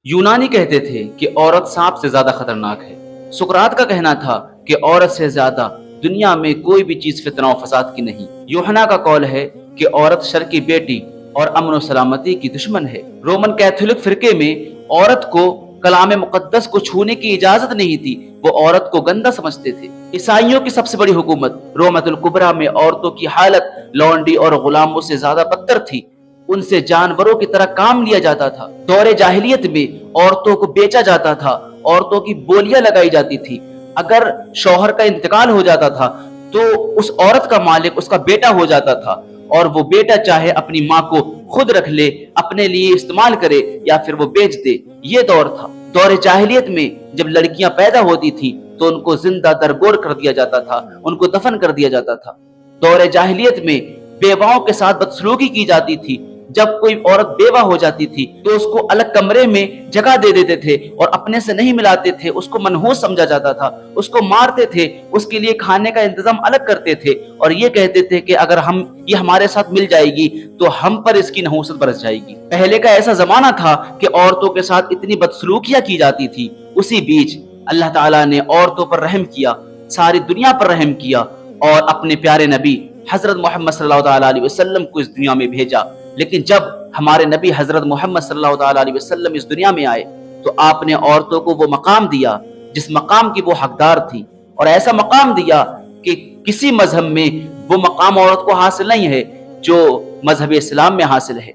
यूनानी कहते थे कि औरत सांप से ज्यादा खतरनाक है। सुकरात का कहना था कि औरत से ज्यादा दुनिया में कोई भी चीज फितना और फसाद की नहीं। यूहन्ना का कौल है कि औरत शर की बेटी और अमन और सलामती की दुश्मन है। रोमन कैथोलिक फिरके में औरत को कलाम मुकद्दस को छूने की इजाजत नहीं थी, वो औरत को गंदा समझते थे। ईसाइयों की सबसे बड़ी हुकूमत रोमतुल कुबरा में औरतों की हालत लौंडी और गुलामों से ज्यादा बदतर थी। उनसे जानवरों की तरह काम लिया जाता था। दौरे जाहिलियत में औरतों को बेचा जाता था, औरतों की बोलियां लगाई जाती थी। अगर शौहर का इंतकाल हो जाता था तो उस औरत का मालिक उसका बेटा हो जाता था, और वो बेटा चाहे अपनी माँ को खुद रख ले, अपने लिए इस्तेमाल करे या फिर वो बेच दे। ये दौर था। दौरे जाहिलियत में जब लड़कियां पैदा होती थी तो उनको जिंदा दरगोर कर दिया जाता था, उनको दफन कर दिया जाता था। दौरे जाहिलियत में बेवाओं के साथ बदसलूकी की जाती थी। जब कोई औरत बेवा हो जाती थी तो उसको अलग कमरे में जगह दे देते थे और अपने से नहीं मिलाते थे, उसको मनहूस समझा जाता था, उसको मारते थे, उसके लिए खाने का इंतजाम अलग करते थे और ये कहते थे कि अगर ये हमारे साथ मिल जाएगी तो हम पर इसकी नहूसत बरस जाएगी। पहले का ऐसा जमाना था कि औरतों के साथ इतनी बदसलूकियां की जाती थी। उसी बीच अल्लाह ताला ने औरतों पर रहम किया, सारी दुनिया पर रहम किया और अपने प्यारे नबी हजरत मोहम्मद सल्लल्लाहु अलैहि वसल्लम को इस दुनिया में भेजा। लेकिन जब हमारे नबी हजरत मोहम्मद सल्लल्लाहु अलैहि वसल्लम इस दुनिया में आए तो आपने औरतों को वो मकाम दिया जिस मकाम की वो हकदार थी, और ऐसा मकाम दिया कि किसी मजहब में वो मकाम औरत को हासिल नहीं है जो मजहब इस्लाम में हासिल है।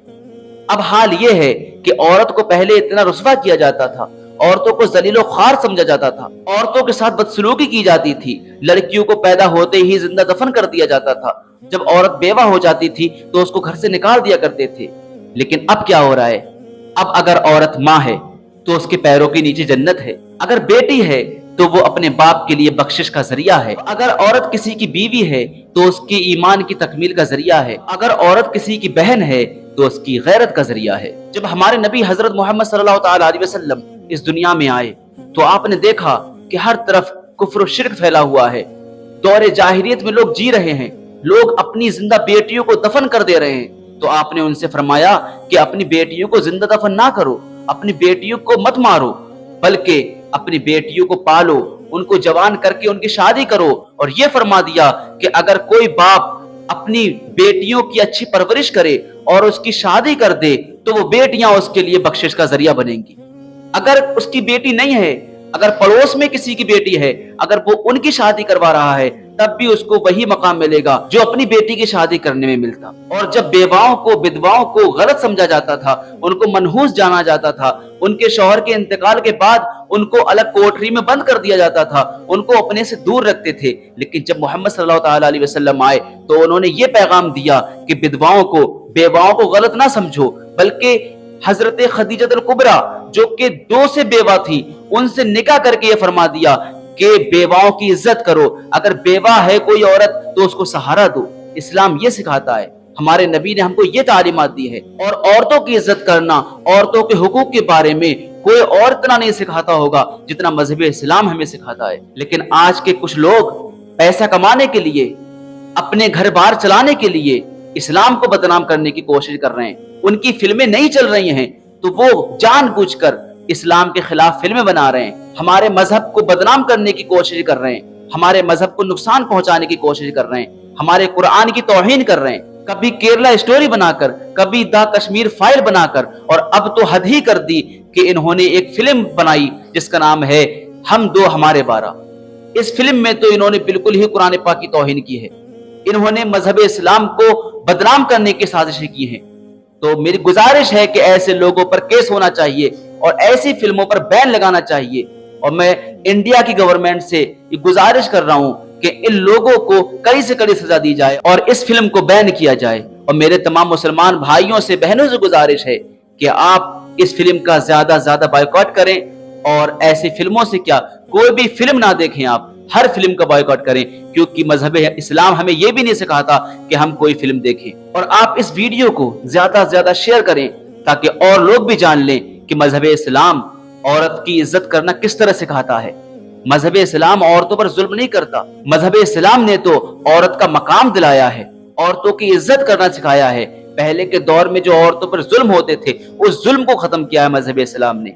अब हाल ये है कि औरत को पहले इतना रुस्वा किया जाता था, औरतों को जलीलो ख्वार समझा जाता था, औरतों के साथ बदसलूकी की जाती थी, लड़कियों को पैदा होते ही जिंदा दफन कर दिया जाता था। जब औरत बेवा हो जाती थी तो उसको घर से निकाल दिया करते थे। लेकिन अब क्या हो रहा है? अब अगर औरत माँ है तो उसके पैरों के नीचे जन्नत है, अगर बेटी है तो वो अपने बाप के लिए बख्शिश का जरिया है, अगर औरत किसी की बीवी है तो उसकी ईमान की तकमील का जरिया है, अगर औरत किसी की बहन है तो उसकी गैरत का जरिया है। जब हमारे नबी हजरत मोहम्मद सल्लल्लाहु अलैहि वसल्लम इस दुनिया में आए तो आपने देखा कि हर तरफ कुफ्र और शिर्क फैला हुआ है। दौरे जाहिलियत में लोग जी रहे हैं, लोग अपनी जिंदा बेटियों को दफन कर दे रहे हैं। तो आपने उनसे फरमाया कि अपनी बेटियों को जिंदा दफन ना करो, अपनी बेटियों को मत मारो, बल्कि अपनी बेटियों को पालो, उनको जवान करके उनकी शादी करो। और ये फरमा दिया कि अगर कोई बाप अपनी बेटियों की अच्छी परवरिश करे और उसकी शादी कर दे तो वो बेटियां उसके लिए बख्शिश का जरिया बनेंगी। अगर उसकी बेटी नहीं है, अगर पड़ोस में किसी की बेटी है, अगर वो उनकी शादी करवा रहा है तब भी उसको वही मकाम मिलेगा जो अपनी बेटी की शादी करने में मिलता। और जब बेवाओं को विधवाओं को गलत समझा जाता था, उनको मनहूस जाना जाता था, उनके शौहर के इंतकाल के बाद उनको अलग कोठरी में बंद कर दिया जाता था, उनको अपने से दूर रखते थे। लेकिन जब मोहम्मद सल्लल्लाहु अलैहि वसल्लम आए तो उन्होंने ये पैगाम दिया कि विधवाओं को बेवाओं को गलत ना समझो, बल्कि हजरत खदीजतुल कुबरा जो कि 2 से बेवा थी उनसे निकाह करके ये फरमा दिया कि बेवाओं की इज्जत करो, अगर बेवा है कोई औरत तो उसको सहारा दो। इस्लाम ये सिखाता है, हमारे नबी ने हमको ये तालीमात दी है। और औरतों की इज्जत करना, औरतों के हुकूक के बारे में कोई और इतना नहीं सिखाता होगा जितना मजहब इस्लाम हमें सिखाता है। लेकिन आज के कुछ लोग पैसा कमाने के लिए, अपने घर बार चलाने के लिए इस्लाम को बदनाम करने की कोशिश कर रहे हैं। उनकी फिल्में नहीं चल रही हैं तो वो जानबूझकर इस्लाम के खिलाफ फिल्में बना रहे हैं, हमारे मजहब को बदनाम करने की कोशिश कर रहे हैं, हमारे मजहब को नुकसान पहुंचाने की कोशिश कर रहे हैं, हमारे कुरान की तौहीन कर रहे हैं। कभी केरला स्टोरी बनाकर, कभी द कश्मीर फाइल बनाकर, और अब तो हद ही कर दी कि इन्होंने एक फिल्म बनाई जिसका नाम है हम दो हमारे 12। इस फिल्म में तो इन्होंने बिल्कुल ही कुरान पाक की तौहीन की है, इन्होंने मजहब इस्लाम को बदनाम करने की साजिशें की हैं। तो मेरी गुजारिश है कि ऐसे लोगों पर केस होना चाहिए और ऐसी फिल्मों पर बैन लगाना चाहिए। और मैं इंडिया की गवर्नमेंट से ये गुजारिश कर रहा हूं कि इन लोगों को कड़ी से कड़ी सजा दी जाए और इस फिल्म को बैन किया जाए। और मेरे तमाम मुसलमान भाइयों से बहनों से गुजारिश है कि आप इस फिल्म का ज्यादा से ज्यादा बायकॉट करें, और ऐसी फिल्मों से क्या कोई भी फिल्म ना देखें, आप हर फिल्म का बॉयकॉट करें, क्योंकि मजहब इस्लाम हमें यह भी नहीं सिखाता कि हम कोई फिल्म देखें। और आप इस वीडियो को ज्यादा से ज्यादा शेयर करें ताकि और लोग भी जान लें कि मजहब इस्लाम औरत की इज्जत करना किस तरह सिखाता है। मजहब इस्लाम औरतों पर जुल्म नहीं करता, मजहब इस्लाम ने तो औरत का मकाम दिलाया है, औरतों की इज्जत करना सिखाया है। पहले के दौर में जो औरतों पर जुल्म होते थे उस जुल्म को खत्म किया है मजहब इस्लाम ने।